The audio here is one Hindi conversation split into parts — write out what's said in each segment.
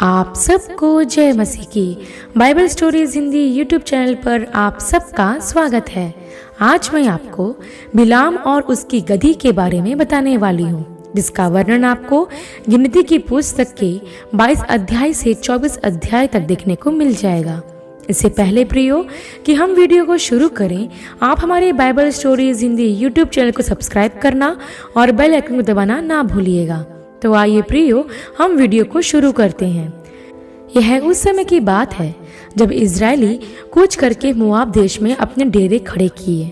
आप सबको जय मसीह की Bible stories Hindi YouTube channel पर आप सबका स्वागत है। आज मैं आपको बिलाम और उसकी गधी के बारे में बताने वाली हूँ, जिसका वर्णन आपको गिनती की पुस्तक के 22 अध्याय से 24 अध्याय तक देखने को मिल जाएगा। इससे पहले प्रियो कि हम वीडियो को शुरू करें, आप हमारे Bible stories Hindi YouTube channel को सब्सक्राइब करना और बेल आइकन को दबाना ना भूलिएगा। तो आइए प्रियो, हम वीडियो को शुरू करते हैं। यह उस समय की बात है जब इजरायली कूच करके मोआब देश में अपने डेरे खड़े किए।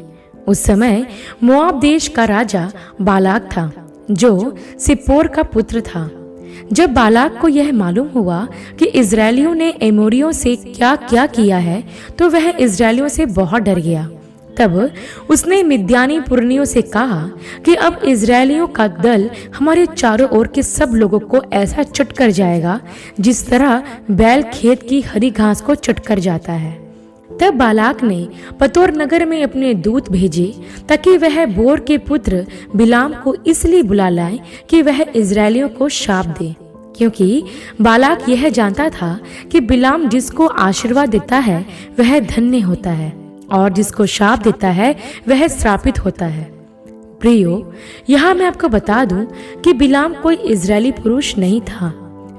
उस समय मोआब देश का राजा बालाक था, जो सिप्पोर का पुत्र था। जब बालाक को यह मालूम हुआ कि इजरायलियों ने एमोरियों से क्या क्या किया है, तो वह इजरायलियों से बहुत डर गया। तब उसने मिद्यानी पुरनियों से कहा कि अब इजरायलियों का दल हमारे चारों ओर के सब लोगों को ऐसा चट कर जाएगा जिस तरह बैल खेत की हरी घास को चट कर जाता है। तब बालाक ने पतोर नगर में अपने दूत भेजे ताकि वह बोर के पुत्र बिलाम को इसलिए बुला लाए कि वह इजरायलियों को शाप दे, क्योंकि बालाक यह जानता था कि बिलाम जिसको आशीर्वाद देता है वह धन्य होता है और जिसको शाप देता है वह श्रापित होता है। प्रियो, यहाँ मैं आपको बता दूं कि बिलाम कोई इजरायली पुरुष नहीं था।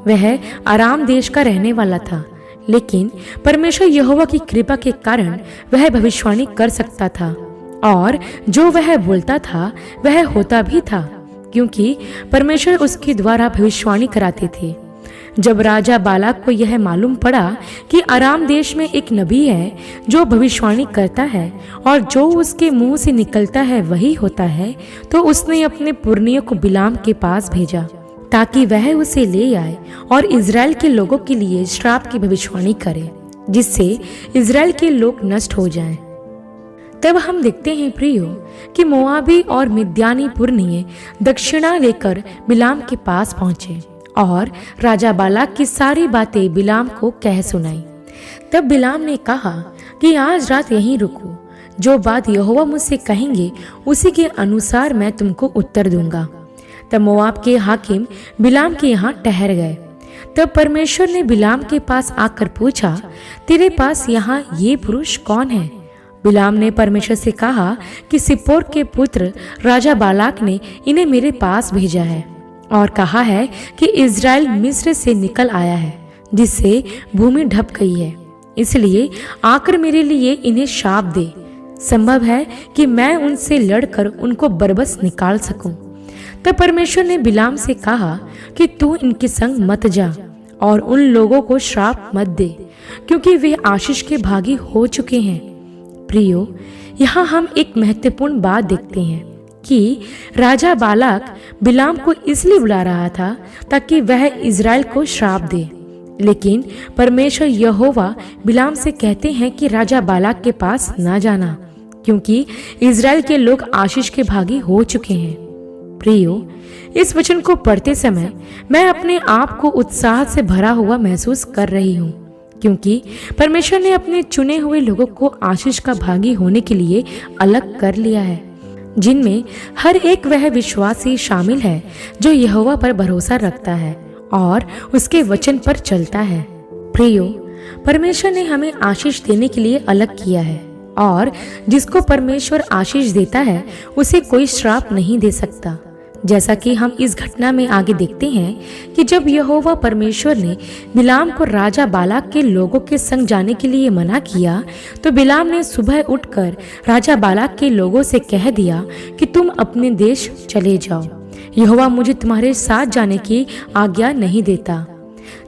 वह आराम देश का रहने वाला था, लेकिन परमेश्वर यहोवा की कृपा के कारण वह भविष्यवाणी कर सकता था और जो वह बोलता था वह होता भी था, क्योंकि परमेश्वर उसके द्वारा भविष्यवाणी कराते थे। जब राजा बालाक को यह मालूम पड़ा कि आराम देश में एक नबी है जो भविष्यवाणी करता है और जो उसके मुंह से निकलता है वही होता है, तो उसने अपने पुरनियों को बिलाम के पास भेजा ताकि वह उसे ले आए और इजराइल के लोगों के लिए श्राप की भविष्यवाणी करे, जिससे इजराइल के लोग नष्ट हो जाएं। तब हम देखते हैं प्रियो कि मोआबी और मिद्यानी पुरनिये दक्षिणा लेकर बिलाम के पास पहुंचे और राजा बालाक की सारी बातें बिलाम को कह सुनाई। तब बिलाम ने कहा कि आज रात यहीं रुको, जो बात यहोवा मुझसे कहेंगे उसी के अनुसार मैं तुमको उत्तर दूंगा। तब मोआब के हाकिम बिलाम के यहाँ ठहर गए। तब परमेश्वर ने बिलाम के पास आकर पूछा, तेरे पास यहाँ ये पुरुष कौन है? बिलाम ने परमेश्वर से कहा कि सिप्पोर के पुत्र राजा बालाक ने इन्हें मेरे पास भेजा है और कहा है कि इजराइल मिस्र से निकल आया है, जिससे भूमि ढप गई है, इसलिए आकर मेरे लिए इन्हें शाप दे। संभव है कि मैं उनसे लड़कर उनको बरबस निकाल सकूं। तब परमेश्वर ने बिलाम से कहा कि तू इनके संग मत जा और उन लोगों को श्राप मत दे, क्योंकि वे आशीष के भागी हो चुके हैं। प्रियो, यहाँ हम एक महत्वपूर्ण बात देखते हैं कि राजा बालाक बिलाम को इसलिए बुला रहा था ताकि वह इजराइल को श्राप दे, लेकिन परमेश्वर यहोवा बिलाम से कहते हैं कि राजा बालाक के पास ना जाना, क्योंकि इजराइल के लोग आशीष के भागी हो चुके हैं। प्रियो, इस वचन को पढ़ते समय मैं अपने आप को उत्साह से भरा हुआ महसूस कर रही हूँ, क्योंकि परमेश्वर ने अपने चुने हुए लोगों को आशीष का भागी होने के लिए अलग कर लिया है, जिनमें हर एक वह विश्वासी शामिल है जो यहोवा पर भरोसा रखता है और उसके वचन पर चलता है। प्रियो, परमेश्वर ने हमें आशीष देने के लिए अलग किया है और जिसको परमेश्वर आशीष देता है उसे कोई श्राप नहीं दे सकता। जैसा कि हम इस घटना में आगे देखते हैं कि जब यहोवा परमेश्वर ने बिलाम को राजा बालाक के लोगों के संग जाने के लिए मना किया, तो बिलाम ने सुबह उठकर राजा बालाक के लोगों से कह दिया कि तुम अपने देश चले जाओ, यहोवा मुझे तुम्हारे साथ जाने की आज्ञा नहीं देता।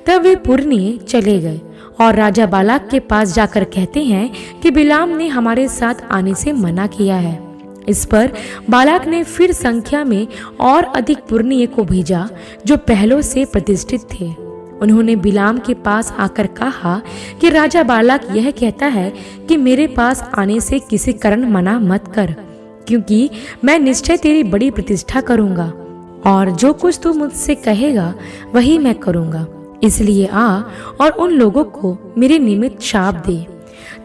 तब वे पुरनिये चले गए और राजा बालाक के पास जाकर कहते हैं कि बिलाम ने हमारे साथ आने से मना किया है। इस पर बालाक ने फिर संख्या में और अधिक पुरनिये को भेजा जो पहलों से प्रतिष्ठित थे। उन्होंने बिलाम के पास आकर कहा कि राजा बालाक यह कहता है कि मेरे पास आने से किसी कारण मना मत कर, क्योंकि मैं निश्चय तेरी बड़ी प्रतिष्ठा करूंगा और जो कुछ तू मुझसे कहेगा वही मैं करूंगा, इसलिए आ और उन लोगों को मेरे निमित्त शाप दे।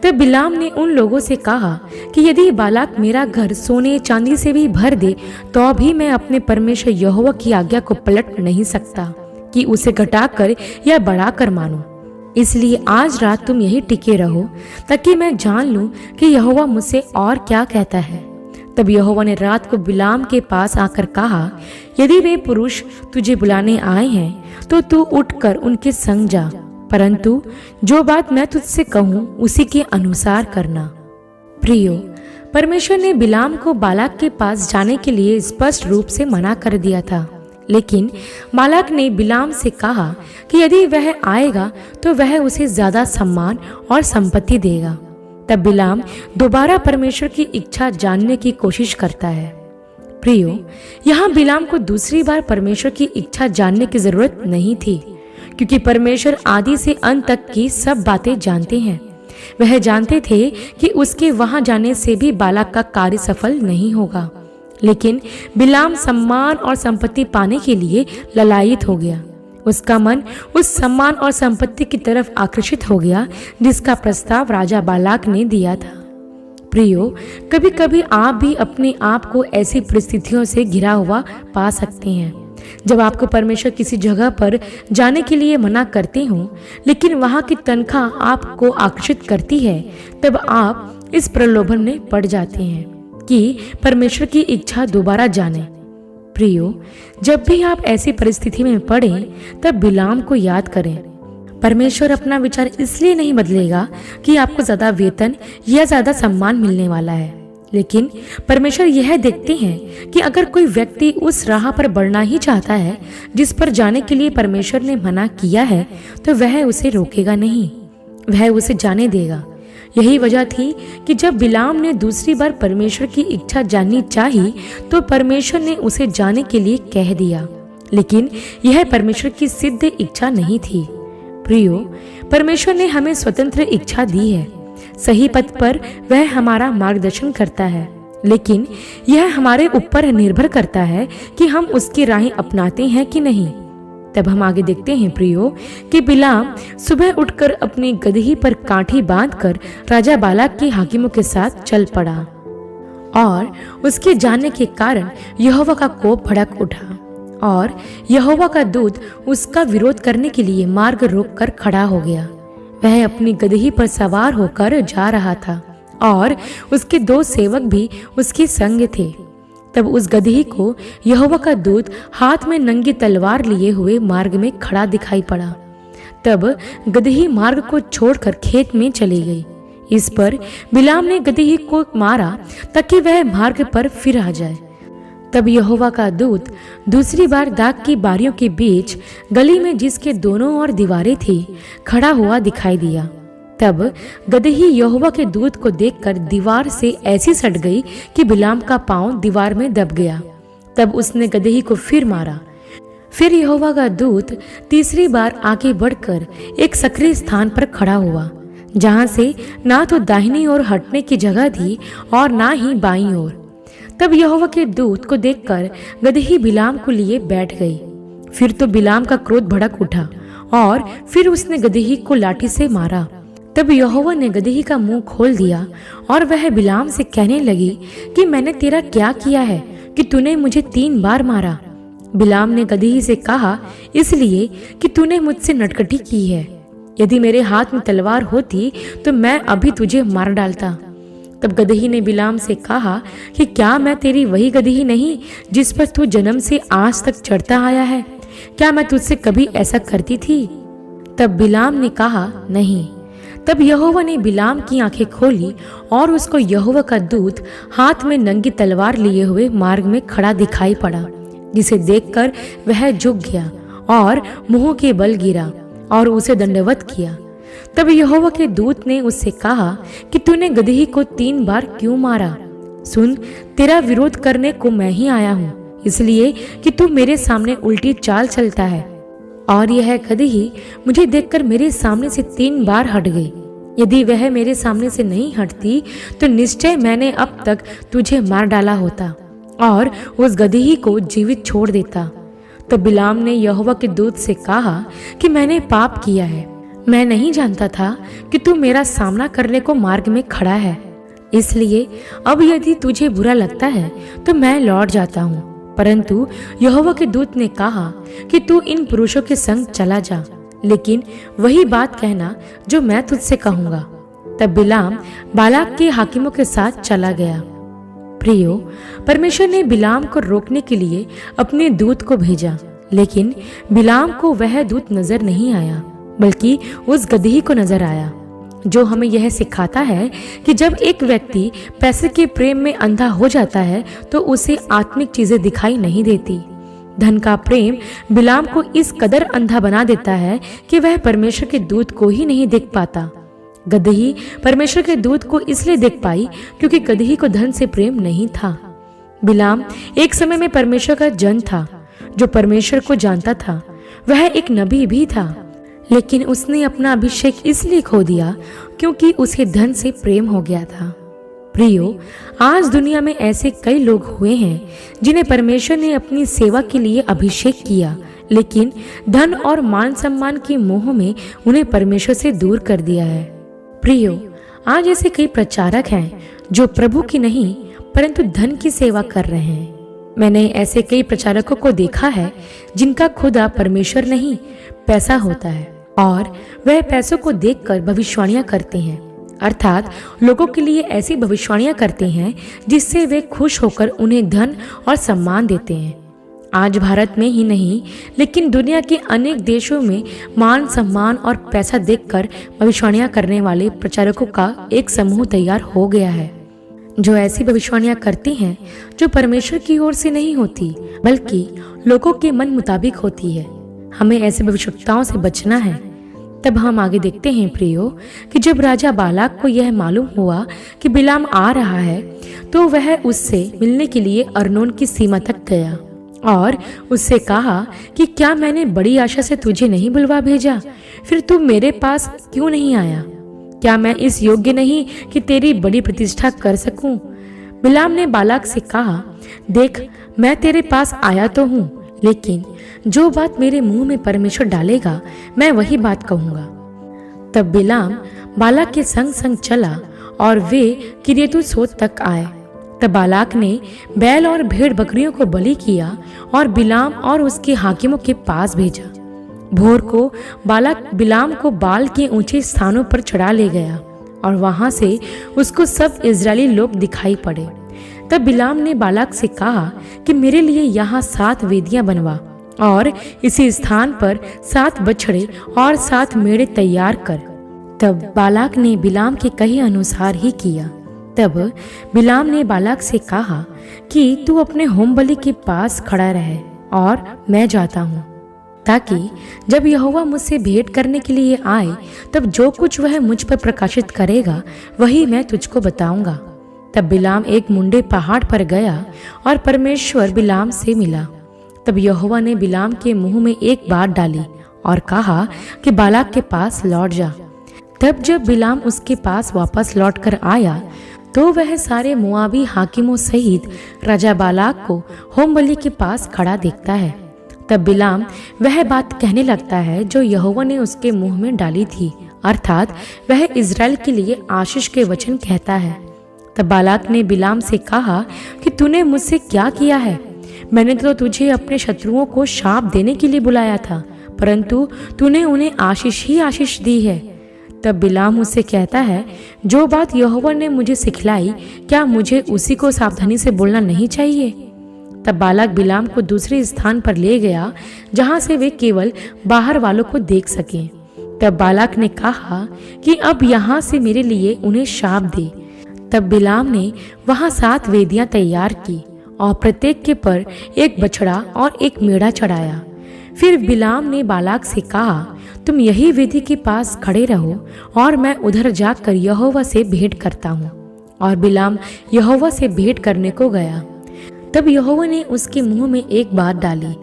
तब बिलाम ने उन लोगों से कहा कि यदि बालाक मेरा घर सोने चांदी से भी भर दे तो भी मैं अपने परमेश्वर यहोवा की आज्ञा को पलट नहीं सकता, कि उसे घटाकर या बढ़ाकर मानूं। इसलिए आज रात तुम यही टिके रहो ताकि मैं जान लूं कि यहोवा मुझसे और क्या कहता है। तब यहोवा ने रात को बिलाम के पास आकर कहा, यदि वे पुरुष तुझे बुलाने आए हैं तो तू उठकर उनके संग जा, परंतु जो बात मैं तुझसे कहूँ उसी के अनुसार करना। प्रियो, परमेश्वर ने बिलाम को बालाक के पास जाने के लिए स्पष्ट रूप से मना कर दिया था, लेकिन बालाक ने बिलाम से कहा कि यदि वह आएगा तो वह उसे ज्यादा सम्मान और संपत्ति देगा। तब बिलाम दोबारा परमेश्वर की इच्छा जानने की कोशिश करता है। प्रियो, यहाँ बिलाम को दूसरी बार परमेश्वर की इच्छा जानने की जरूरत नहीं थी, क्योंकि परमेश्वर आदि से अंत तक की सब बातें जानते हैं। वह जानते थे कि उसके वहां जाने से भी बालाक का कार्य सफल नहीं होगा, लेकिन बिलाम सम्मान और संपत्ति पाने के लिए ललायित हो गया। उसका मन उस सम्मान और संपत्ति की तरफ आकर्षित हो गया जिसका प्रस्ताव राजा बालाक ने दिया था। प्रियो, कभी कभी आप भी अपने आप को ऐसी परिस्थितियों से घिरा हुआ पा सकते हैं जब आपको परमेश्वर किसी जगह पर जाने के लिए मना करते हो, लेकिन वहां की तनख्वाह आपको आकर्षित करती है। तब आप इस प्रलोभन में पड़ जाते हैं कि परमेश्वर की इच्छा दोबारा जाने। प्रियो, जब भी आप ऐसी परिस्थिति में पड़ें तब बिलाम को याद करें। परमेश्वर अपना विचार इसलिए नहीं बदलेगा कि आपको ज्यादा वेतन या ज्यादा सम्मान मिलने वाला है, लेकिन परमेश्वर यह देखते हैं कि अगर कोई व्यक्ति उस राह पर बढ़ना ही चाहता है जिस पर जाने के लिए परमेश्वर ने मना किया है, तो वह उसे रोकेगा नहीं, वह उसे जाने देगा। यही वजह थी कि जब बिलाम ने दूसरी बार परमेश्वर की इच्छा जाननी चाही तो परमेश्वर ने उसे जाने के लिए कह दिया, लेकिन यह परमेश्वर की सिद्ध इच्छा नहीं थी। प्रियो, परमेश्वर ने हमें स्वतंत्र इच्छा दी है। सही पथ पर वह हमारा मार्गदर्शन करता है, लेकिन यह हमारे ऊपर निर्भर करता है कि हम उसकी राहें अपनाते हैं कि नहीं। तब हम आगे देखते हैं प्रियो कि बिलाम सुबह उठकर अपनी गदही पर काठी बांधकर राजा बालाक के हाकिमों के साथ चल पड़ा, और उसके जाने के कारण यहोवा का कोप भड़क उठा और यहोवा का दूत उसका विरोध करने के लिए मार्ग रोककर खड़ा हो गया। वह अपनी गदही पर सवार होकर जा रहा था और उसके 2 सेवक भी उसके संग थे। तब उस गदही को यहोवा का दूत हाथ में नंगी तलवार लिए हुए मार्ग में खड़ा दिखाई पड़ा। तब गदही मार्ग को छोड़कर खेत में चली गई। इस पर बिलाम ने गदही को मारा ताकि वह मार्ग पर फिर आ जाए। तब यहोवा का दूत दूसरी बार दाख की बारियों के बीच गली में जिसके दोनों ओर दीवारें थी खड़ा हुआ दिखाई दिया। तब गदही यहोवा के दूत को देखकर दीवार से ऐसी सट गई कि बिलाम का पांव दीवार में दब गया। तब उसने गदही को फिर मारा। फिर यहोवा का दूत तीसरी बार आगे बढ़कर एक सक्रिय स्थान पर खड़ा हुआ, जहां से ना तो दाहिनी ओर हटने की जगह थी और ना ही बाईं ओर। तब यहोवा के दूत को देखकर गदही बिलाम को लिए बैठ गई। फिर तो बिलाम का क्रोध भड़क उठा और फिर उसने गदही को लाठी से मारा। तब यहोवा ने गदही का मुंह खोल दिया और वह बिलाम से कहने लगी कि मैंने तेरा क्या किया है कि तूने मुझे 3 बार मारा। बिलाम ने गदही से कहा, इसलिए कि तूने मुझसे नटखटी की है। यदि मेरे हाथ में तलवार होती तो मैं अभी तुझे मार डालता। तब गदही ने बिलाम से कहा कि क्या मैं तेरी वही गदही नहीं जिस पर तू जन्म से आज तक चढ़ता आया है? क्या मैं तुझसे कभी ऐसा करती थी? तब बिलाम ने कहा, नहीं। तब यहोवा ने बिलाम की आंखें खोली और उसको यहोवा का दूत हाथ में नंगी तलवार लिए हुए मार्ग में खड़ा दिखाई पड़ा, जिसे देखकर वह झुक गया और मुंह के बल गिरा और उसे दंडवत किया। तब यहोवा के दूत ने उससे कहा कि तूने गदही को 3 बार क्यों मारा? सुन, तेरा विरोध करने को मैं ही आया हूँ, इसलिए कि तू मेरे सामने उल्टी चाल चलता है। और यह गदही मुझे देखकर मेरे सामने से 3 बार हट गई। यदि वह मेरे सामने से नहीं हटती तो निश्चय मैंने अब तक तुझे मार डाला होता और उस गदही को जीवित छोड़ देता। तो बिलाम ने यहोवा के दूत से कहा कि मैंने पाप किया है। मैं नहीं जानता था कि तू मेरा सामना करने को मार्ग में खड़ा है, इसलिए अब यदि तुझे बुरा लगता है तो मैं लौट जाता हूँ, परंतु यहोवा के दूत ने कहा कि तू इन पुरुषों के संग चला जा, लेकिन वही बात कहना जो मैं तुझसे कहूंगा। तब बिलाम बालाक के हाकिमों के साथ चला गया। प्रियो, परमेश्वर ने बिलाम को रोकने के लिए अपने दूत को भेजा, लेकिन बिलाम को वह दूत नजर नहीं आया, बल्कि उस गदही को नजर आया, जो हमें यह सिखाता है कि जब एक व्यक्ति पैसे के प्रेम में अंधा हो जाता है तो उसे आत्मिक चीजें दिखाई नहीं देती। धन का प्रेम बिलाम को इस कदर अंधा बना देता है कि वह परमेश्वर के दूत को ही नहीं देख पाता। गदही परमेश्वर के दूत को इसलिए देख पाई क्योंकि गदही को धन से प्रेम नहीं था। बिलाम एक समय में परमेश्वर का जन था, जो परमेश्वर को जानता था। वह एक नबी भी था, लेकिन उसने अपना अभिषेक इसलिए खो दिया क्योंकि उसे धन से प्रेम हो गया था। प्रियो, आज दुनिया में ऐसे कई लोग हुए हैं जिन्हें परमेश्वर ने अपनी सेवा के लिए अभिषेक किया, लेकिन धन और मान सम्मान के मोह में उन्हें परमेश्वर से दूर कर दिया है। प्रियो, आज ऐसे कई प्रचारक हैं जो प्रभु की नहीं परंतु धन की सेवा कर रहे हैं। मैंने ऐसे कई प्रचारकों को देखा है जिनका खुदा परमेश्वर नहीं पैसा होता है, और वह पैसों को देखकर भविष्यवाणियां करते हैं, अर्थात लोगों के लिए ऐसी भविष्यवाणियां करते हैं जिससे वे खुश होकर उन्हें धन और सम्मान देते हैं। आज भारत में ही नहीं लेकिन दुनिया के अनेक देशों में मान सम्मान और पैसा देखकर भविष्यवाणियां करने वाले प्रचारकों का एक समूह तैयार हो गया है, जो ऐसी भविष्यवाणियां करती हैं जो परमेश्वर की ओर से नहीं होती बल्कि लोगों के मन मुताबिक होती है। हमें ऐसे भविष्यवक्ताओं से बचना है। तब हम आगे देखते हैं प्रियो कि जब राजा बालाक को यह मालूम हुआ कि बिलाम आ रहा है तो वह उससे मिलने के लिए अर्नोन की सीमा तक गया और उससे कहा कि क्या मैंने बड़ी आशा से तुझे नहीं बुलवा भेजा? फिर तू मेरे पास क्यों नहीं आया? क्या मैं इस योग्य नहीं कि तेरी बड़ी प्रतिष्ठा कर सकूं? बिलाम ने बालाक से कहा, देख, मैं तेरे पास आया तो हूँ, लेकिन जो बात मेरे मुंह में परमेश्वर डालेगा मैं वही बात कहूंगा। तब बिलाम बालाक के संग संग चला और वे किर्यतुसोत तक आए। तब बालाक ने बैल और भेड़ बकरियों को बलि किया और बिलाम और उसके हाकिमों के पास भेजा। भोर को बालाक बिलाम को बाल के ऊंचे स्थानों पर चढ़ा ले गया और वहां से उसको सब इजरायली लोग दिखाई पड़े। तब बिलाम ने बालाक से कहा कि मेरे लिए यहाँ 7 वेदियां बनवा और इसी स्थान पर 7 बछड़े और 7 मेढ़े तैयार कर। तब बालाक ने बिलाम के कहे अनुसार ही किया। तब बिलाम ने बालाक से कहा कि तू अपने होम बलि के पास खड़ा रहे और मैं जाता हूँ, ताकि जब यहोवा मुझसे भेंट करने के लिए आए तब जो कुछ वह मुझ पर प्रकाशित करेगा वही मैं तुझको बताऊंगा। तब बिलाम एक मुंडे पहाड़ पर गया और परमेश्वर बिलाम से मिला। तब यहोवा ने बिलाम के मुंह में एक बात डाली और कहा कि बालाक के पास लौट जा। तब जब बिलाम उसके पास वापस लौट कर आया तो वह सारे मोआबी हाकिमों सहित राजा बालाक को होम बलि के पास खड़ा देखता है। तब बिलाम वह बात कहने लगता है जो यहोवा ने उसके मुंह में डाली थी, अर्थात वह इज़राइल के लिए आशीष के वचन कहता है। तब बालाक ने बिलाम से कहा कि तूने मुझसे क्या किया है? मैंने तो तुझे अपने शत्रुओं को शाप देने के लिए बुलाया था, परंतु तूने उन्हें आशीष ही आशीष दी है। तब बिलाम उससे कहता है, जो बात यहोवा ने मुझे सिखलाई, क्या मुझे उसी को सावधानी से बोलना नहीं चाहिए? तब बालाक बिलाम को दूसरे स्थान पर ले गया जहां से वे केवल बाहर वालों को देख सकें। तब बालाक ने कहा कि अब यहाँ से मेरे लिए उन्हें शाप दे। तब बिलाम ने वहां 7 वेदियां तैयार की और प्रत्येक के पर एक बछड़ा और एक मेढ़ा चढ़ाया। फिर बिलाम ने बालाक से कहा, तुम यही वेदी के पास खड़े रहो और मैं उधर जाकर यहोवा से भेंट करता हूँ। और बिलाम यहोवा से भेंट करने को गया। तब यहोवा ने उसके मुंह में एक बात डाली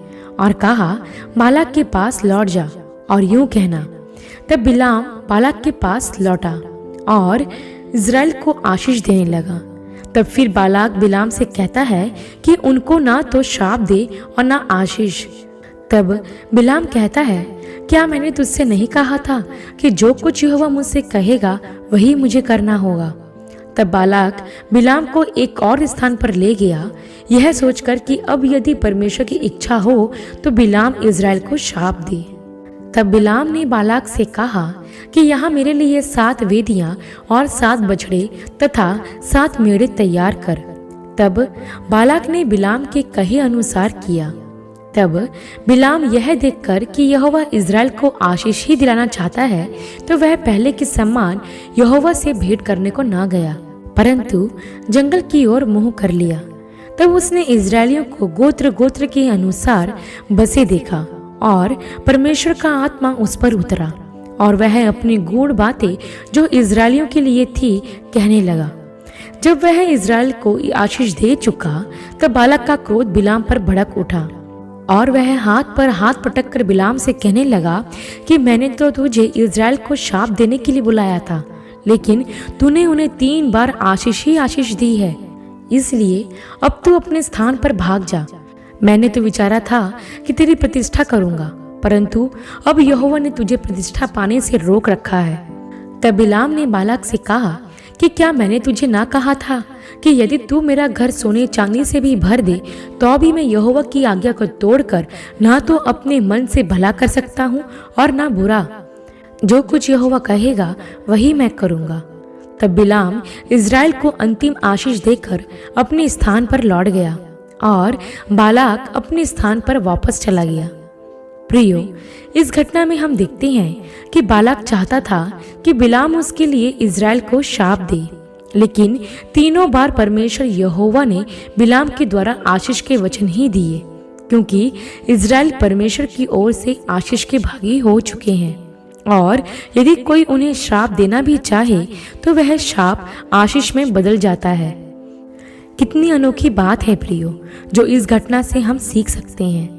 और कहा, बालाक के पास लौट जा और यूं कहना। तब बिलाम बालाक के पास लौटा और इज़राइल को आशीष देने लगा। तब फिर बालाक बिलाम से कहता है कि उनको ना तो शाप दे और ना आशीष। तब बिलाम कहता है, क्या मैंने तुझसे नहीं कहा था कि जो कुछ यहोवा मुझसे कहेगा वही मुझे करना होगा? तब बालाक बिलाम को एक और स्थान पर ले गया, यह सोचकर कि अब यदि परमेश्वर की इच्छा हो तो बिलाम इज़राइल को शाप दे। तब बिलाम ने बालाक से कहा कि यहाँ मेरे लिए 7 वेदियाँ और 7 बछड़े तथा 7 मेढ़े तैयार कर। तब बालाक ने बिलाम के कहे अनुसार किया। तब बिलाम यह देखकर कि यहोवा इज़राइल को आशीष ही दिलाना चाहता है, तो वह पहले के समान यहोवा से भेंट करने को न गया, परंतु जंगल की ओर मुंह कर लिया। तब उसने इज़राइलियों को गोत्र गोत्र के अनुसार बसे देखा और परमेश्वर का आत्मा उस पर उतरा और वह अपनी गूढ़ बातें जो इज़राइलियों के लिए थी कहने लगा। जब वह इज़राइल को आशीष दे चुका, तब बालाक का क्रोध बिलाम पर भड़क उठा और वह हाथ पर हाथ पटक कर बिलाम से कहने लगा कि मैंने तो तुझे इज़राइल को शाप देने के लिए बुलाया था, लेकिन तूने उन्हें 3 बार आशीष ही आशीष दी है। इसलिए अब तू अपने स्थान पर भाग जा। मैंने तो विचारा था कि तेरी प्रतिष्ठा करूंगा, परंतु अब यहोवा ने तुझे प्रतिष्ठा पाने से रोक रखा है। तब बिलाम ने बालाक से कहा कि क्या मैंने तुझे ना कहा था कि यदि तू मेरा घर सोने चांदी से भी भर दे तो भी मैं यहोवा की आज्ञा को तोड़कर ना तो अपने मन से भला कर सकता हूँ और ना बुरा। जो कुछ यहोवा कहेगा वही मैं करूँगा। तब बिलाम इज़राइल को अंतिम आशीष देकर अपने स्थान पर लौट गया और बालाक अपने स्थान पर वापस चला गया। प्रियो, इस घटना में हम देखते हैं कि बालाक चाहता था कि बिलाम उसके लिए इज़राइल को शाप दे, लेकिन 3 बार परमेश्वर यहोवा ने बिलाम के द्वारा आशीष के वचन ही दिए, क्योंकि इज़राइल परमेश्वर की ओर से आशीष के भागी हो चुके हैं और यदि कोई उन्हें श्राप देना भी चाहे तो वह शाप आशीष में बदल जाता है। कितनी अनोखी बात है प्रियो, जो इस घटना से हम सीख सकते हैं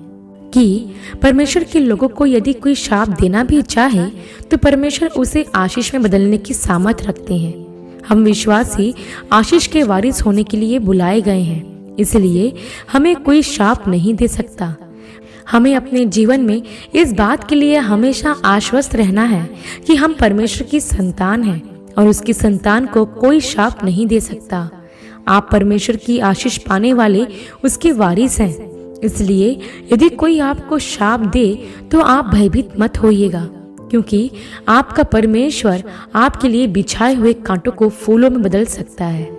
कि परमेश्वर के लोगों को यदि कोई शाप देना भी चाहे तो परमेश्वर उसे आशीष में बदलने की सामर्थ रखते हैं। हम विश्वासी आशीष के वारिस होने के लिए बुलाए गए हैं, इसलिए हमें कोई शाप नहीं दे सकता। हमें अपने जीवन में इस बात के लिए हमेशा आश्वस्त रहना है कि हम परमेश्वर की संतान हैं और उसकी संतान को कोई शाप नहीं दे सकता। आप परमेश्वर की आशीष पाने वाले उसके वारिस हैं, इसलिए यदि कोई आपको शाप दे तो आप भयभीत मत होइएगा, क्योंकि आपका परमेश्वर आपके लिए बिछाए हुए कांटों को फूलों में बदल सकता है।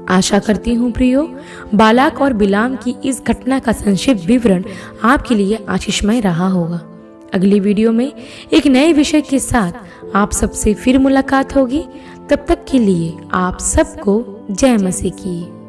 आशा करती हूँ प्रियो, बालाक और बिलाम की इस घटना का संक्षिप्त विवरण आपके लिए आशीषमय रहा होगा। अगली वीडियो में एक नए विषय के साथ आप सबसे फिर मुलाकात होगी। तब तक के लिए आप सबको जय मसीह की।